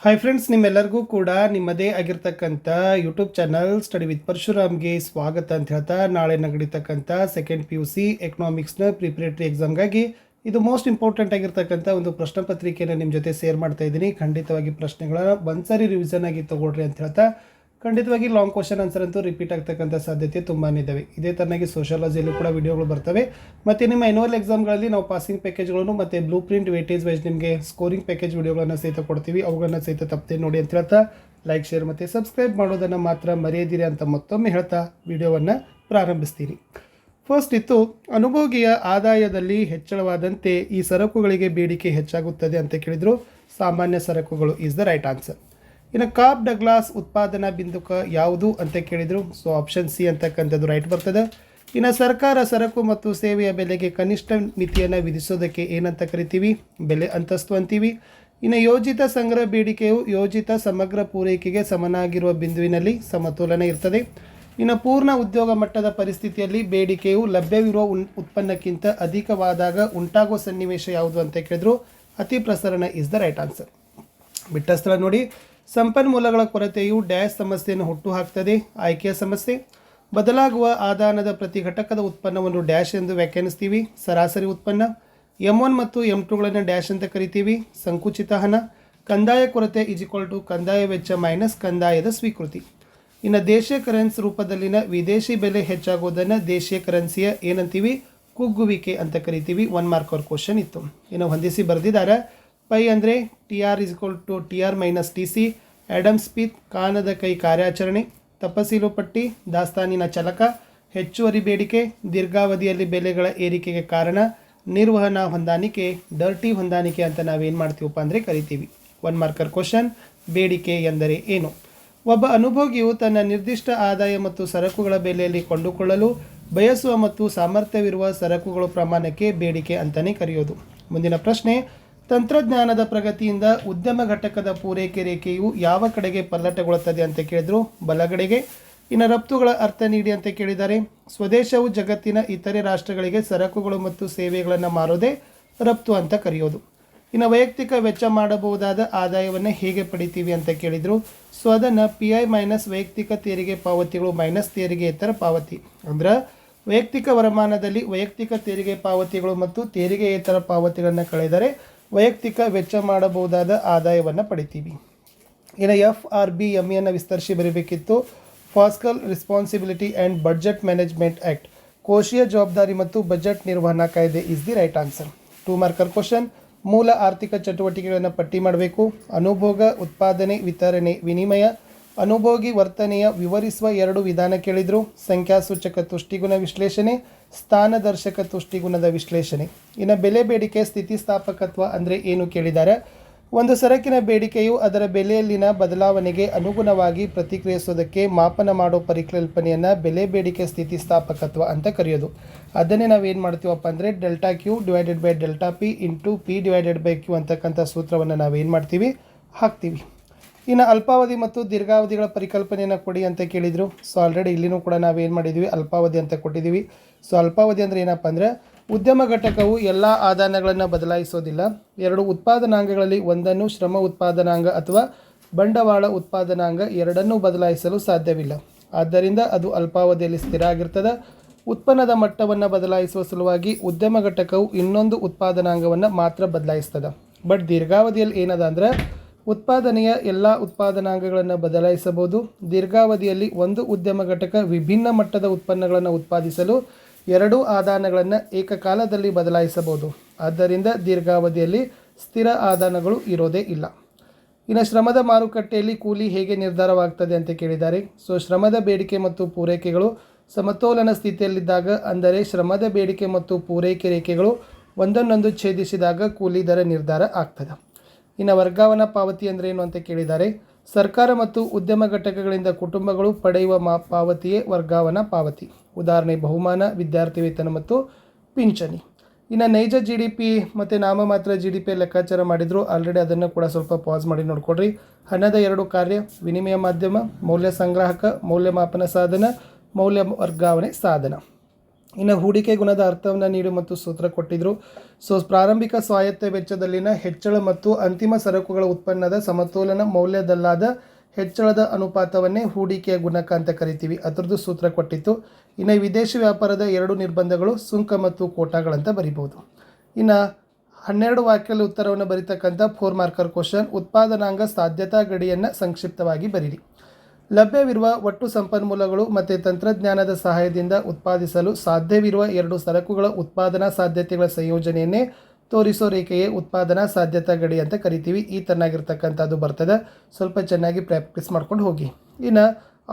Hi friends, ನಿಮ್ಮೆಲ್ಲರಿಗೂ ಕೂಡ ನಿಮ್ಮದೇ ಆಗಿರ್ತಕ್ಕಂಥ ಯೂಟ್ಯೂಬ್ ಚಾನಲ್ ಸ್ಟಡಿ ವಿತ್ ಪರಶುರಾಮ್ಗೆ ಸ್ವಾಗತ ಅಂತ ಹೇಳ್ತಾ, ನಾಳೆ ನಡೀತಕ್ಕಂಥ ಸೆಕೆಂಡ್ PUC ಎಕನಾಮಿಕ್ಸ್ನ ಪ್ರಿಪರೇಟರಿ ಎಕ್ಸಾಮ್ಗಾಗಿ ಇದು ಮೋಸ್ಟ್ ಇಂಪಾರ್ಟೆಂಟ್ ಆಗಿರ್ತಕ್ಕಂಥ ಒಂದು ಪ್ರಶ್ನೆ ಪತ್ರಿಕೆಯನ್ನು ನಿಮ್ಮ ಜೊತೆ ಶೇರ್ ಮಾಡ್ತಾ ಇದ್ದೀನಿ. ಖಂಡಿತವಾಗಿ ಪ್ರಶ್ನೆಗಳ ಒಂದ್ಸರಿ ರಿವಿಷನ್ ಆಗಿ ತೊಗೊಳ್ರಿ ಅಂತ ಹೇಳ್ತಾ, ಖಂಡಿತವಾಗಿ ಲಾಂಗ್ ಕ್ವಶನ್ ಆನ್ಸರ್ ಅಂತೂ ರಿಪೀಟ್ ಆಗ್ತಕ್ಕಂಥ ಸಾಧ್ಯತೆ ತುಂಬಾ ಇದ್ದಾವೆ. ಇದೇ ಥರನಾಗಿ ಸೋಷಿಯಾಲಜಿಯಲ್ಲೂ ಕೂಡ ವಿಡಿಯೋಗಳು ಬರ್ತವೆ. ಮತ್ತು ನಿಮ್ಮ ಆ್ಯನ್ಯುವಲ್ ಎಕ್ಸಾಮ್ಗಳಲ್ಲಿ ನಾವು ಪಾಸಿಂಗ್ ಪ್ಯಾಕೇಜ್ಗಳನ್ನು ಮತ್ತು ಬ್ಲೂ ಪ್ರಿಂಟ್ ವೇಟೇಜ್ ವೈಸ್ ನಿಮಗೆ ಸ್ಕೋರಿಂಗ್ ಪ್ಯಾಕೇಜ್ ವಿಡಿಯೋಗಳನ್ನು ಸಹಿತ ಕೊಡ್ತೀವಿ. ಅವುಗಳನ್ನು ಸಹಿತ ತಪ್ಪದೆ ನೋಡಿ ಅಂತ ಹೇಳ್ತಾ, ಲೈಕ್, ಶೇರ್ ಮತ್ತು ಸಬ್ಸ್ಕ್ರೈಬ್ ಮಾಡೋದನ್ನು ಮಾತ್ರ ಮರೆಯದಿರಿ ಅಂತ ಮತ್ತೊಮ್ಮೆ ಹೇಳ್ತಾ ವಿಡಿಯೋವನ್ನು ಪ್ರಾರಂಭಿಸ್ತೀನಿ. ಫಸ್ಟ್ ಇತ್ತು, ಅನುಭೋಗಿಯ ಆದಾಯದಲ್ಲಿ ಹೆಚ್ಚಳವಾದಂತೆ ಈ ಸರಕುಗಳಿಗೆ ಬೇಡಿಕೆ ಹೆಚ್ಚಾಗುತ್ತದೆ ಅಂತ ಕೇಳಿದರು. ಸಾಮಾನ್ಯ ಸರಕುಗಳು ಈಸ್ ದ ರೈಟ್ ಆನ್ಸರ್. ಇನ್ನು ಕಾಬ್ ಡಗ್ಲಾಸ್ ಉತ್ಪಾದನಾ ಬಿಂದುಕ ಯಾವುದು ಅಂತ ಕೇಳಿದರು. ಸೊ ಆಪ್ಷನ್ ಸಿ ಅಂತಕ್ಕಂಥದ್ದು ರೈಟ್ ಬರ್ತದೆ. ಇನ್ನು ಸರ್ಕಾರ ಸರಕು ಮತ್ತು ಸೇವೆಯ ಬೆಲೆಗೆ ಕನಿಷ್ಠ ಮಿತಿಯನ್ನು ವಿಧಿಸೋದಕ್ಕೆ ಏನಂತ ಕರಿತೀವಿ? ಬೆಲೆ ಅಂತಸ್ತು ಅಂತೀವಿ. ಇನ್ನು ಯೋಜಿತ ಸಂಗ್ರಹ ಬೇಡಿಕೆಯು ಯೋಜಿತ ಸಮಗ್ರ ಪೂರೈಕೆಗೆ ಸಮನಾಗಿರುವ ಬಿಂದುವಿನಲ್ಲಿ ಸಮತೋಲನ ಇರ್ತದೆ. ಇನ್ನು ಪೂರ್ಣ ಉದ್ಯೋಗ ಮಟ್ಟದ ಪರಿಸ್ಥಿತಿಯಲ್ಲಿ ಬೇಡಿಕೆಯು ಲಭ್ಯವಿರುವ ಉತ್ಪನ್ನಕ್ಕಿಂತ ಅಧಿಕವಾದಾಗ ಉಂಟಾಗುವ ಸನ್ನಿವೇಶ ಯಾವುದು ಅಂತ ಕೇಳಿದ್ರು. ಅತಿ ಪ್ರಸರಣ ಇಸ್ ದ ರೈಟ್ ಆನ್ಸರ್. ಬಿಟ್ಟ ಸ್ಥಳ ನೋಡಿ. ಸಂಪನ್ಮೂಲಗಳ ಕೊರತೆಯು ಡ್ಯಾಶ್ ಸಮಸ್ಯೆಯನ್ನು ಹುಟ್ಟುಹಾಕ್ತದೆ. ಆಯ್ಕೆಯ ಸಮಸ್ಯೆ. ಬದಲಾಗುವ ಆದಾನದ ಪ್ರತಿ ಘಟಕದ ಉತ್ಪನ್ನವನ್ನು ಡ್ಯಾಶ್ ಎಂದು ವ್ಯಾಖ್ಯಾನಿಸ್ತೀವಿ. ಸರಾಸರಿ ಉತ್ಪನ್ನ. M1 ಮತ್ತು M2ಗಳನ್ನು ಡ್ಯಾಶ್ ಅಂತ ಕರಿತೀವಿ. ಸಂಕುಚಿತ ಹಣ. ಕಂದಾಯ ಕೊರತೆ = ಕಂದಾಯ ವೆಚ್ಚ ಮೈನಸ್ ಕಂದಾಯದ ಸ್ವೀಕೃತಿ. ಇನ್ನು ದೇಶೀಯ ಕರೆನ್ಸಿ ರೂಪದಲ್ಲಿನ ವಿದೇಶಿ ಬೆಲೆ ಹೆಚ್ಚಾಗೋದನ್ನು ದೇಶೀಯ ಕರೆನ್ಸಿಯ ಏನಂತೀವಿ? ಕುಗ್ಗುವಿಕೆ ಅಂತ ಕರಿತೀವಿ. 1 ಮಾರ್ಕ್ ಕ್ವಶನ್ ಇತ್ತು. ಇನ್ನು ಹೊಂದಿಸಿ ಬರೆದಿದ್ದಾರೆ. ಪೈ ಅಂದರೆ TR = TR - TC. Adam Smith ಕಾನದ ಕೈ ಕಾರ್ಯಾಚರಣೆ. ತಪಸೀಲು ಪಟ್ಟಿ ದಾಸ್ತಾನಿನ ಚಲಕ. ಹೆಚ್ಚುವರಿ ಬೇಡಿಕೆ ದೀರ್ಘಾವಧಿಯಲ್ಲಿ ಬೆಲೆಗಳ ಏರಿಕೆಗೆ ಕಾರಣ. ನಿರ್ವಹಣಾ ಹೊಂದಾಣಿಕೆ ಡರ್ಟಿ ಹೊಂದಾಣಿಕೆ ಅಂತ ನಾವೇನು ಮಾಡ್ತೀವಪ್ಪ ಅಂದರೆ ಕರಿತೀವಿ. 1 ಮಾರ್ಕರ್ ಕ್ವಶನ್. ಬೇಡಿಕೆ ಎಂದರೆ ಏನು? ಒಬ್ಬ ಅನುಭೋಗಿಯು ತನ್ನ ನಿರ್ದಿಷ್ಟ ಆದಾಯ ಮತ್ತು ಸರಕುಗಳ ಬೆಲೆಯಲ್ಲಿ ಕೊಂಡುಕೊಳ್ಳಲು ಬಯಸುವ ಮತ್ತು ಸಾಮರ್ಥ್ಯವಿರುವ ಸರಕುಗಳ ಪ್ರಮಾಣಕ್ಕೆ ಬೇಡಿಕೆ ಅಂತಲೇ ಕರೆಯೋದು. ಮುಂದಿನ ಪ್ರಶ್ನೆ, ತಂತ್ರಜ್ಞಾನದ ಪ್ರಗತಿಯಿಂದ ಉದ್ಯಮ ಘಟಕದ ಪೂರೈಕೆ ರೇಖೆಯು ಯಾವ ಕಡೆಗೆ ಪಲ್ಲಟಗೊಳ್ಳುತ್ತದೆ ಅಂತ ಕೇಳಿದ್ರು? ಬಲಗಡೆಗೆ. ಇನ್ನು ರಫ್ತುಗಳ ಅರ್ಥ ನೀಡಿ ಅಂತ ಕೇಳಿದ್ದಾರೆ. ಸ್ವದೇಶವು ಜಗತ್ತಿನ ಇತರೆ ರಾಷ್ಟ್ರಗಳಿಗೆ ಸರಕುಗಳು ಮತ್ತು ಸೇವೆಗಳನ್ನು ಮಾರೋದೇ ರಫ್ತು ಅಂತ ಕರೆಯೋದು. ಇನ್ನು ವೈಯಕ್ತಿಕ ವೆಚ್ಚ ಮಾಡಬಹುದಾದ ಆದಾಯವನ್ನು ಹೇಗೆ ಪಡಿತೀವಿ ಅಂತ ಕೇಳಿದರು. ಸೊ ಅದನ್ನು PI - ವೈಯಕ್ತಿಕ ತೆರಿಗೆ ಪಾವತಿಗಳು - ತೆರಿಗೆಯೇತರ ಪಾವತಿ. ಅಂದ್ರೆ ವೈಯಕ್ತಿಕ ವರಮಾನದಲ್ಲಿ ವೈಯಕ್ತಿಕ ತೆರಿಗೆ ಪಾವತಿಗಳು ಮತ್ತು ತೆರಿಗೆಯೇತರ ಪಾವತಿಗಳನ್ನು ಕಳೆದರೆ ವೈಯಕ್ತಿಕ ವೆಚ್ಚ ಮಾಡಬಹುದಾದ ಆದಾಯವನ್ನು ಪಡಿತೀವಿ. ಇನ್ನು FRBMEಯನ್ನು ವಿಸ್ತರಿಸಿ ಬರೀಬೇಕಿತ್ತು. Fiscal responsibility and budget management act. ಕೋಶೀಯ ಜವಾಬ್ದಾರಿ ಮತ್ತು ಬಜೆಟ್ ನಿರ್ವಹಣಾ ಕಾಯ್ದೆ is the right answer. 2 marker question. ಮೂಲ ಆರ್ಥಿಕ ಚಟುವಟಿಕೆಗಳನ್ನು ಪಟ್ಟಿ ಮಾಡಬೇಕು. ಅನುಭೋಗ, ಉತ್ಪಾದನೆ, ವಿತರಣೆ, ವಿನಿಮಯ. ಅನುಭೋಗಿ ವರ್ತನೆಯ ವಿವರಿಸುವ 2 ವಿಧಾನ ಕೇಳಿದರು. ಸಂಖ್ಯಾಸೂಚಕ ತುಷ್ಟಿಗುಣ ವಿಶ್ಲೇಷಣೆ, ಸ್ಥಾನದರ್ಶಕ ತುಷ್ಟಿಗುಣದ ವಿಶ್ಲೇಷಣೆ. ಇನ್ನು ಬೆಲೆ ಬೇಡಿಕೆ ಸ್ಥಿತಿಸ್ಥಾಪಕತ್ವ ಅಂದರೆ ಏನು ಕೇಳಿದ್ದಾರೆ. ಒಂದು ಸರಕಿನ ಬೇಡಿಕೆಯು ಅದರ ಬೆಲೆಯಲ್ಲಿನ ಬದಲಾವಣೆಗೆ ಅನುಗುಣವಾಗಿ ಪ್ರತಿಕ್ರಿಯಿಸೋದಕ್ಕೆ ಮಾಪನ ಮಾಡೋ ಪರಿಕಲ್ಪನೆಯನ್ನು ಬೆಲೆ ಬೇಡಿಕೆ ಸ್ಥಿತಿಸ್ಥಾಪಕತ್ವ ಅಂತ ಕರೆಯೋದು. ಅದನ್ನೇ ನಾವೇನು ಮಾಡ್ತೀವಪ್ಪ ಅಂದರೆ ΔQ / ΔP × P/Q ಅಂತಕ್ಕಂಥ ಸೂತ್ರವನ್ನು ನಾವೇನು ಮಾಡ್ತೀವಿ? ಹಾಕ್ತೀವಿ. ಇನ್ನು ಅಲ್ಪಾವಧಿ ಮತ್ತು ದೀರ್ಘಾವಧಿಗಳ ಪರಿಕಲ್ಪನೆಯನ್ನು ಕೊಡಿ ಅಂತ ಕೇಳಿದರು. ಸೊ ಆಲ್ರೆಡಿ ಇಲ್ಲಿನೂ ಕೂಡ ನಾವೇನು ಮಾಡಿದ್ದೀವಿ? ಅಲ್ಪಾವಧಿ ಅಂತ ಕೊಟ್ಟಿದ್ದೀವಿ. ಸೊ ಅಲ್ಪಾವಧಿ ಅಂದರೆ ಏನಪ್ಪ ಅಂದರೆ ಉದ್ಯಮ ಘಟಕವು ಎಲ್ಲ ಆದಾನಗಳನ್ನು ಬದಲಾಯಿಸೋದಿಲ್ಲ. 2 ಉತ್ಪಾದನಾಂಗಗಳಲ್ಲಿ ಒಂದನ್ನು ಶ್ರಮ ಉತ್ಪಾದನಾಂಗ ಅಥವಾ ಬಂಡವಾಳ ಉತ್ಪಾದನಾಂಗ ಎರಡನ್ನೂ ಬದಲಾಯಿಸಲು ಸಾಧ್ಯವಿಲ್ಲ. ಆದ್ದರಿಂದ ಅದು ಅಲ್ಪಾವಧಿಯಲ್ಲಿ ಸ್ಥಿರ ಆಗಿರ್ತದೆ. ಉತ್ಪನ್ನದ ಮಟ್ಟವನ್ನು ಬದಲಾಯಿಸುವ ಸಲುವಾಗಿ ಉದ್ಯಮ ಘಟಕವು ಇನ್ನೊಂದು ಉತ್ಪಾದನಾಂಗವನ್ನು ಮಾತ್ರ ಬದಲಾಯಿಸ್ತದೆ. ಬಟ್ ದೀರ್ಘಾವಧಿಯಲ್ಲಿ ಏನದ ಅಂದರೆ ಉತ್ಪಾದನೆಯ ಎಲ್ಲ ಉತ್ಪಾದನಾಂಗಗಳನ್ನು ಬದಲಾಯಿಸಬಹುದು. ದೀರ್ಘಾವಧಿಯಲ್ಲಿ ಒಂದು ಉದ್ಯಮ ಘಟಕ ವಿಭಿನ್ನ ಮಟ್ಟದ ಉತ್ಪನ್ನಗಳನ್ನು ಉತ್ಪಾದಿಸಲು 2 ಆದಾನಗಳನ್ನು ಏಕಕಾಲದಲ್ಲಿ ಬದಲಾಯಿಸಬಹುದು. ಆದ್ದರಿಂದ ದೀರ್ಘಾವಧಿಯಲ್ಲಿ ಸ್ಥಿರ ಆದಾನಗಳು ಇರೋದೇ ಇಲ್ಲ. ಇನ್ನು ಶ್ರಮದ ಮಾರುಕಟ್ಟೆಯಲ್ಲಿ ಕೂಲಿ ಹೇಗೆ ನಿರ್ಧಾರವಾಗ್ತದೆ ಅಂತ ಕೇಳಿದ್ದಾರೆ. ಸೊ ಶ್ರಮದ ಬೇಡಿಕೆ ಮತ್ತು ಪೂರೈಕೆಗಳು ಸಮತೋಲನ ಸ್ಥಿತಿಯಲ್ಲಿದ್ದಾಗ, ಅಂದರೆ ಶ್ರಮದ ಬೇಡಿಕೆ ಮತ್ತು ಪೂರೈಕೆ ರೇಖೆಗಳು ಒಂದನ್ನೊಂದು ಛೇದಿಸಿದಾಗ ಕೂಲಿ ದರ ನಿರ್ಧಾರ ಆಗ್ತದೆ. ಇನ್ನು ವರ್ಗಾವಣಾ ಪಾವತಿ ಅಂದರೆ ಏನು ಅಂತ ಕೇಳಿದ್ದಾರೆ. ಸರ್ಕಾರ ಮತ್ತು ಉದ್ಯಮ ಘಟಕಗಳಿಂದ ಕುಟುಂಬಗಳು ಪಡೆಯುವ ಪಾವತಿಯೇ ವರ್ಗಾವಣಾ ಪಾವತಿ. ಉದಾಹರಣೆ ಬಹುಮಾನ, ವಿದ್ಯಾರ್ಥಿ ವೇತನ ಮತ್ತು ಪಿಂಚಣಿ. ಇನ್ನು ನೈಜ GDP ಮತ್ತು ನಾಮಮಾತ್ರ GDP ಲೆಕ್ಕಾಚಾರ ಮಾಡಿದ್ರು. ಆಲ್ರೆಡಿ ಅದನ್ನು ಕೂಡ ಸ್ವಲ್ಪ ಪಾಸ್ ಮಾಡಿ ನೋಡ್ಕೊಡ್ರಿ. ಹಣದ 2 ಕಾರ್ಯ: ವಿನಿಮಯ ಮಾಧ್ಯಮ, ಮೌಲ್ಯ ಸಂಗ್ರಾಹಕ, ಮೌಲ್ಯಮಾಪನ ಸಾಧನ, ಮೌಲ್ಯ ವರ್ಗಾವಣೆ ಸಾಧನ. ಇನ್ನು ಹೂಡಿಕೆ ಗುಣದ ಅರ್ಥವನ್ನು ನೀಡು ಮತ್ತು ಸೂತ್ರ ಕೊಟ್ಟಿದ್ರು. ಸೊ ಪ್ರಾರಂಭಿಕ ಸ್ವಾಯತ್ತ ವೆಚ್ಚದಲ್ಲಿನ ಹೆಚ್ಚಳ ಮತ್ತು ಅಂತಿಮ ಸರಕುಗಳ ಉತ್ಪನ್ನದ ಸಮತೋಲನ ಮೌಲ್ಯದಲ್ಲಾದ ಹೆಚ್ಚಳದ ಅನುಪಾತವನ್ನೇ ಹೂಡಿಕೆಯ ಗುಣಕ ಅಂತ ಕರಿತೀವಿ. ಅದರದ್ದು ಸೂತ್ರ ಕೊಟ್ಟಿತ್ತು. ಇನ್ನು ವಿದೇಶಿ ವ್ಯಾಪಾರದ 2 ನಿರ್ಬಂಧಗಳು ಸುಂಕ ಮತ್ತು ಕೋಟಾಗಳಂತ ಬರಿಬೋದು. ಇನ್ನು 12 ವಾಕ್ಯದ ಉತ್ತರವನ್ನು ಬರೀತಕ್ಕಂಥ 4 ಮಾರ್ಕರ್ ಕ್ವಶನ್. ಉತ್ಪಾದನಾಂಗ ಸಾಧ್ಯತಾ ಗಡಿಯನ್ನು ಸಂಕ್ಷಿಪ್ತವಾಗಿ ಬರೀರಿ. ಲಭ್ಯವಿರುವ ಒಟ್ಟು ಸಂಪನ್ಮೂಲಗಳು ಮತ್ತು ತಂತ್ರಜ್ಞಾನದ ಸಹಾಯದಿಂದ ಉತ್ಪಾದಿಸಲು ಸಾಧ್ಯವಿರುವ 2 ಸರಕುಗಳ ಉತ್ಪಾದನಾ ಸಾಧ್ಯತೆಗಳ ಸಂಯೋಜನೆಯನ್ನೇ ತೋರಿಸೋ ರೇಖೆಯೇ ಉತ್ಪಾದನಾ ಸಾಧ್ಯತಾ ಗಡಿ ಅಂತ ಕರಿತೀವಿ. ಈ ತನ್ನಾಗಿರ್ತಕ್ಕಂಥದ್ದು ಬರ್ತದೆ. ಸ್ವಲ್ಪ ಚೆನ್ನಾಗಿ ಪ್ರಾಕ್ಟೀಸ್ ಮಾಡ್ಕೊಂಡು ಹೋಗಿ. ಇನ್ನು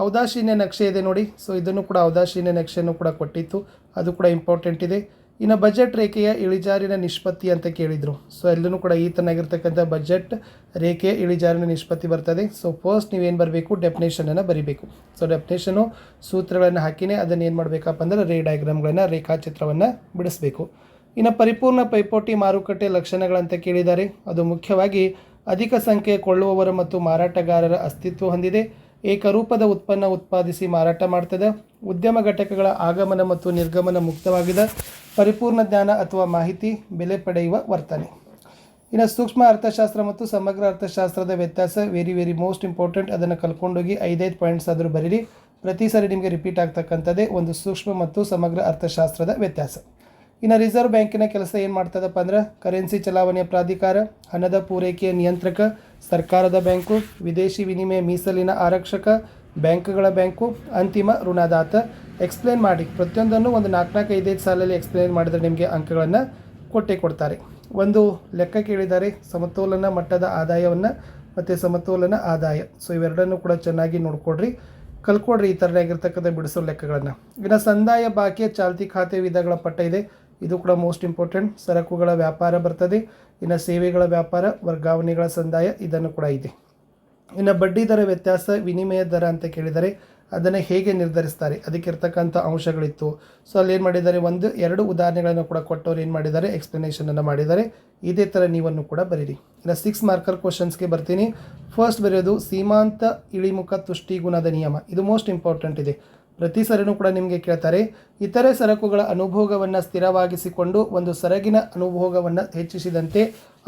ಔದಾಸೀನ್ಯ ನಕ್ಷೆ ಇದೆ ನೋಡಿ. ಸೊ ಇದನ್ನು ಕೂಡ ಔದಾಸೀನ್ಯ ನಕ್ಷೆಯನ್ನು ಕೂಡ ಕೊಟ್ಟಿತ್ತು, ಅದು ಕೂಡ ಇಂಪಾರ್ಟೆಂಟ್ ಇದೆ. ಇನ್ನು ಬಜೆಟ್ ರೇಖೆಯ ಇಳಿಜಾರಿನ ನಿಷ್ಪತ್ತಿ ಅಂತ ಕೇಳಿದರು. ಸೊ ಎಲ್ಲೂ ಕೂಡ ಈ ತನ್ನಾಗಿರ್ತಕ್ಕಂಥ ಬಜೆಟ್ ರೇಖೆಯ ಇಳಿಜಾರಿನ ನಿಷ್ಪತ್ತಿ ಬರ್ತದೆ. ಸೊ ಫಸ್ಟ್ ನೀವೇನು ಬರಬೇಕು, ಡೆಫಿನೇಷನನ್ನು ಬರೀಬೇಕು. ಸೊ ಡೆಫಿನೇಷನು ಸೂತ್ರಗಳನ್ನು ಹಾಕಿನೇ ಅದನ್ನು ಏನು ಮಾಡಬೇಕಪ್ಪ ಅಂದರೆ ರೇ ಡಯಾಗ್ರಾಮ್ಗಳನ್ನು ರೇಖಾಚಿತ್ರವನ್ನು ಬಿಡಿಸಬೇಕು. ಇನ್ನು ಪರಿಪೂರ್ಣ ಪೈಪೋಟಿ ಮಾರುಕಟ್ಟೆ ಲಕ್ಷಣಗಳಂತ ಕೇಳಿದ್ದಾರೆ. ಅದು ಮುಖ್ಯವಾಗಿ ಅಧಿಕ ಸಂಖ್ಯೆಯ ಕೊಳ್ಳುವವರ ಮತ್ತು ಮಾರಾಟಗಾರರ ಅಸ್ತಿತ್ವ ಹೊಂದಿದೆ, ಏಕರೂಪದ ಉತ್ಪನ್ನ ಉತ್ಪಾದಿಸಿ ಮಾರಾಟ ಮಾಡ್ತದೆ, ಉದ್ಯಮ ಘಟಕಗಳ ಆಗಮನ ಮತ್ತು ನಿರ್ಗಮನ ಮುಕ್ತವಾಗಿದೆ, ಪರಿಪೂರ್ಣ ಜ್ಞಾನ ಅಥವಾ ಮಾಹಿತಿ, ಬೆಲೆ ಪಡೆಯುವ ವರ್ತನೆ. ಇನ್ನು ಸೂಕ್ಷ್ಮ ಅರ್ಥಶಾಸ್ತ್ರ ಮತ್ತು ಸಮಗ್ರ ಅರ್ಥಶಾಸ್ತ್ರದ ವ್ಯತ್ಯಾಸ ವೆರಿ ಮೋಸ್ಟ್ ಇಂಪಾರ್ಟೆಂಟ್. ಅದನ್ನು ಕಲ್ಕೊಂಡೋಗಿ 5 ಪಾಯಿಂಟ್ಸ್ ಆದರೂ ಬರೀರಿ. ಪ್ರತಿ ಸಾರಿ ನಿಮಗೆ ರಿಪೀಟ್ ಆಗ್ತಕ್ಕಂಥದ್ದೇ ಒಂದು ಸೂಕ್ಷ್ಮ ಮತ್ತು ಸಮಗ್ರ ಅರ್ಥಶಾಸ್ತ್ರದ ವ್ಯತ್ಯಾಸ. ಇನ್ನು ರಿಸರ್ವ್ ಬ್ಯಾಂಕಿನ ಕೆಲಸ ಏನು ಮಾಡ್ತದಪ್ಪ ಅಂದ್ರೆ ಕರೆನ್ಸಿ ಚಲಾವಣೆಯ ಪ್ರಾಧಿಕಾರ, ಹಣದ ಪೂರೈಕೆಯ ನಿಯಂತ್ರಕ, ಸರ್ಕಾರದ ಬ್ಯಾಂಕು, ವಿದೇಶಿ ವಿನಿಮಯ ಮೀಸಲಿನ ಆರಕ್ಷಕ, ಬ್ಯಾಂಕ್ಗಳ ಬ್ಯಾಂಕು, ಅಂತಿಮ ಋಣದಾತ. ಎಕ್ಸ್ಪ್ಲೇನ್ ಮಾಡಿ. ಪ್ರತಿಯೊಂದನ್ನು ಒಂದು 4-5 ಸಾಲಲ್ಲಿ ಎಕ್ಸ್ಪ್ಲೇನ್ ಮಾಡಿದರೆ ನಿಮಗೆ ಅಂಕಗಳನ್ನು ಕೊಡ್ತಾರೆ. ಒಂದು ಲೆಕ್ಕ ಕೇಳಿದ್ದಾರೆ, ಸಮತೋಲನ ಮಟ್ಟದ ಆದಾಯವನ್ನು ಮತ್ತು ಸಮತೋಲನ ಆದಾಯ. ಸೊ ಇವೆರಡನ್ನು ಕೂಡ ಚೆನ್ನಾಗಿ ನೋಡ್ಕೊಡ್ರಿ, ಕಲ್ಕೊಡ್ರಿ ಈ ಥರನಾಗಿರ್ತಕ್ಕಂಥ ಬಿಡಿಸೋ ಲೆಕ್ಕಗಳನ್ನು. ಇನ್ನು ಸಂದಾಯ ಬಾಕಿಯ ಚಾಲ್ತಿ ಖಾತೆ ವಿಧಗಳ ಪಟ್ಟ ಇದೆ, ಇದು ಕೂಡ ಮೋಸ್ಟ್ ಇಂಪಾರ್ಟೆಂಟ್. ಸರಕುಗಳ ವ್ಯಾಪಾರ ಬರ್ತದೆ, ಇನ್ನು ಸೇವೆಗಳ ವ್ಯಾಪಾರ, ವರ್ಗಾವಣೆಗಳ ಸಂದಾಯ ಇದನ್ನು ಕೂಡ ಇದೆ. ಇನ್ನು ಬಡ್ಡಿ ದರ ವ್ಯತ್ಯಾಸ, ವಿನಿಮಯ ದರ ಅಂತ ಕೇಳಿದರೆ ಅದನ್ನು ಹೇಗೆ ನಿರ್ಧರಿಸ್ತಾರೆ, ಅದಕ್ಕಿರ್ತಕ್ಕಂಥ ಅಂಶಗಳಿತ್ತು. ಸೊ ಅಲ್ಲಿ ಏನು ಮಾಡಿದ್ದಾರೆ, 1-2 ಉದಾಹರಣೆಗಳನ್ನು ಕೂಡ ಕೊಟ್ಟವ್ರು ಏನು ಮಾಡಿದ್ದಾರೆ, ಎಕ್ಸ್ಪ್ಲನೇಷನನ್ನು ಮಾಡಿದ್ದಾರೆ. ಇದೇ ಥರ ನೀವನ್ನು ಕೂಡ ಬರೀರಿ. ಇನ್ನು 6 ಮಾರ್ಕರ್ ಕ್ವಶನ್ಸ್ಗೆ ಬರ್ತೀನಿ. ಫಸ್ಟ್ ಬರೆಯೋದು ಸೀಮಾಂತ ಇಳಿಮುಖ ತುಷ್ಟಿಗುಣದ ನಿಯಮ. ಇದು ಮೋಸ್ಟ್ ಇಂಪಾರ್ಟೆಂಟ್ ಇದೆ. ಪ್ರತಿ ಸರಿನೂ ಕೂಡ ನಿಮಗೆ ಕೇಳ್ತಾರೆ. ಇತರೆ ಸರಕುಗಳ ಅನುಭೋಗವನ್ನು ಸ್ಥಿರವಾಗಿಸಿಕೊಂಡು ಒಂದು ಸರಕಿನ ಅನುಭೋಗವನ್ನು ಹೆಚ್ಚಿಸಿದಂತೆ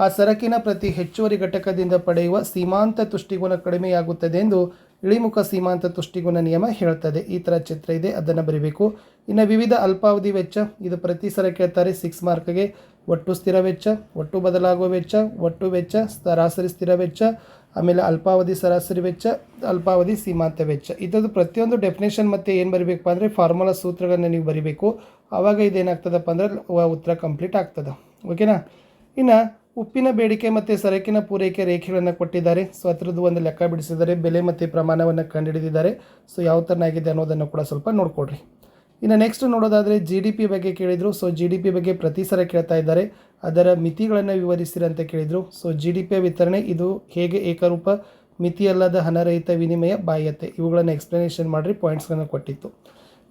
ಆ ಸರಕಿನ ಪ್ರತಿ ಹೆಚ್ಚುವರಿ ಘಟಕದಿಂದ ಪಡೆಯುವ ಸೀಮಾಂತ ತುಷ್ಟಿಗುಣ ಕಡಿಮೆಯಾಗುತ್ತದೆ ಎಂದು ಇಳಿಮುಖ ಸೀಮಾಂತ ತುಷ್ಟಿಗುಣ ನಿಯಮ ಹೇಳ್ತದೆ. ಈ ಥರ ಚಿತ್ರ ಇದೆ, ಅದನ್ನು ಬರೀಬೇಕು. ಇನ್ನು ವಿವಿಧ ಅಲ್ಪಾವಧಿ ವೆಚ್ಚ, ಇದು ಪ್ರತಿ ಸಲ ಕೇಳ್ತಾರೆ 6 ಮಾರ್ಕ್ಗೆ. ಒಟ್ಟು ಸ್ಥಿರ ವೆಚ್ಚ, ಒಟ್ಟು ಬದಲಾಗುವ ವೆಚ್ಚ, ಒಟ್ಟು ವೆಚ್ಚ, ಸರಾಸರಿ ಸ್ಥಿರ ವೆಚ್ಚ, ಆಮೇಲೆ ಅಲ್ಪಾವಧಿ ಸರಾಸರಿ ವೆಚ್ಚ, ಅಲ್ಪಾವಧಿ ಸೀಮಾಂತ ವೆಚ್ಚ. ಇದರದ್ದು ಪ್ರತಿಯೊಂದು ಡೆಫಿನೇಷನ್ ಮತ್ತು ಏನು ಬರೀಬೇಕಪ್ಪ ಅಂದರೆ ಫಾರ್ಮುಲಾ ಸೂತ್ರಗಳನ್ನು ನೀವು ಬರೀಬೇಕು. ಆವಾಗ ಇದೇನಾಗ್ತದಪ್ಪ ಅಂದರೆ ಉತ್ತರ ಕಂಪ್ಲೀಟ್ ಆಗ್ತದೆ. ಓಕೆನಾ. ಇನ್ನು ಉಪ್ಪಿನ ಬೇಡಿಕೆ ಮತ್ತು ಸರಕಿನ ಪೂರೈಕೆ ರೇಖೆಗಳನ್ನು ಕೊಟ್ಟಿದ್ದಾರೆ. ಸೊ ಅದರದ್ದು ಒಂದು ಲೆಕ್ಕ ಬಿಡಿಸಿದ್ದಾರೆ, ಬೆಲೆ ಮತ್ತು ಪ್ರಮಾಣವನ್ನು ಕಂಡುಹಿಡಿದಿದ್ದಾರೆ. ಸೊ ಯಾವ ಥರನಾಗಿದೆ ಅನ್ನೋದನ್ನು ಕೂಡ ಸ್ವಲ್ಪ ನೋಡ್ಕೊಡ್ರಿ. ಇನ್ನು ನೆಕ್ಸ್ಟ್ ನೋಡೋದಾದರೆ GDP ಬಗ್ಗೆ ಕೇಳಿದರು. ಸೊ GDP ಬಗ್ಗೆ ಪ್ರತಿ ಸಲ ಕೇಳ್ತಾ ಇದ್ದಾರೆ. ಅದರ ಮಿತಿಗಳನ್ನು ವಿವರಿಸಿರಿ ಅಂತ ಕೇಳಿದರು. ಸೊ GDPಯ ವಿತರಣೆ, ಇದು ಹೇಗೆ ಏಕರೂಪ, ಮಿತಿಯಲ್ಲದ ಹಣರಹಿತ ವಿನಿಮಯ, ಬಾಹ್ಯತೆ, ಇವುಗಳನ್ನು ಎಕ್ಸ್ಪ್ಲನೇಷನ್ ಮಾಡಿರಿ, ಪಾಯಿಂಟ್ಸ್ಗಳನ್ನು ಕೊಟ್ಟಿತ್ತು.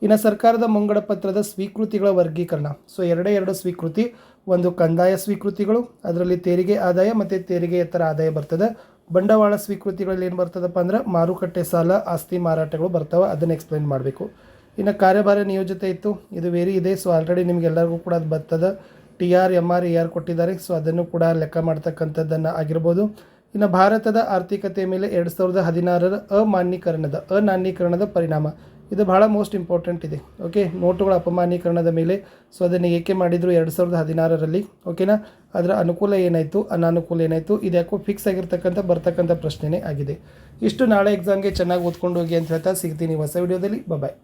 ಇನ್ನು ಸರ್ಕಾರದ ಮುಂಗಡ ಪತ್ರದ ಸ್ವೀಕೃತಿಗಳ ವರ್ಗೀಕರಣ. ಸೊ 2 ಸ್ವೀಕೃತಿ, ಒಂದು ಕಂದಾಯ ಸ್ವೀಕೃತಿಗಳು, ಅದರಲ್ಲಿ ತೆರಿಗೆ ಆದಾಯ ಮತ್ತು ತೆರಿಗೆಯೇತರ ಆದಾಯ ಬರ್ತದೆ. ಬಂಡವಾಳ ಸ್ವೀಕೃತಿಗಳಲ್ಲಿ ಏನು ಬರ್ತದಪ್ಪ ಅಂದ್ರೆ ಮಾರುಕಟ್ಟೆ ಸಾಲ, ಆಸ್ತಿ ಮಾರಾಟಗಳು ಬರ್ತಾವೆ, ಅದನ್ನು ಎಕ್ಸ್ಪ್ಲೇನ್ ಮಾಡಬೇಕು. ಇನ್ನು ಕಾರ್ಯಭಾರ ನಿಯೋಜಿತ ಇತ್ತು, ಇದು ವೇರಿ ಇದೆ. ಸೊ ಆಲ್ರೆಡಿ ನಿಮಗೆಲ್ಲರಿಗೂ ಕೂಡ ಅದು ಬರ್ತದೆ. TR, MR, AR ಕೊಟ್ಟಿದ್ದಾರೆ. ಸೊ ಅದನ್ನು ಕೂಡ ಲೆಕ್ಕ ಮಾಡ್ತಕ್ಕಂಥದ್ದನ್ನು ಆಗಿರ್ಬೋದು. ಇನ್ನು ಭಾರತದ ಆರ್ಥಿಕತೆ ಮೇಲೆ 2016ರ ಅನಾನ್ಯೀಕರಣದ ಪರಿಣಾಮ, ಇದು ಬಹಳ ಮೋಸ್ಟ್ ಇಂಪಾರ್ಟೆಂಟ್ ಇದೆ. ಓಕೆ, ನೋಟುಗಳ ಅಪಮಾನೀಕರಣದ ಮೇಲೆ. ಸೊ ಅದನ್ನು ಏಕೆ ಮಾಡಿದರು 2016ರಲ್ಲಿ. ಓಕೆನಾ. ಅದರ ಅನುಕೂಲ ಏನಾಯಿತು, ಅನಾನುಕೂಲ ಏನಾಯಿತು, ಇದು ಯಾಕೋ ಫಿಕ್ಸ್ ಬರ್ತಕ್ಕಂಥ ಪ್ರಶ್ನೆನೇ ಆಗಿದೆ. ಇಷ್ಟು ನಾಳೆ ಎಕ್ಸಾಮ್ಗೆ ಚೆನ್ನಾಗಿ ಓದ್ಕೊಂಡು ಹೋಗಿ ಅಂತ ಹೇಳ್ತಾ ಸಿಗ್ತೀನಿ ಹೊಸ ವಿಡಿಯೋದಲ್ಲಿ. ಬಾಯ್.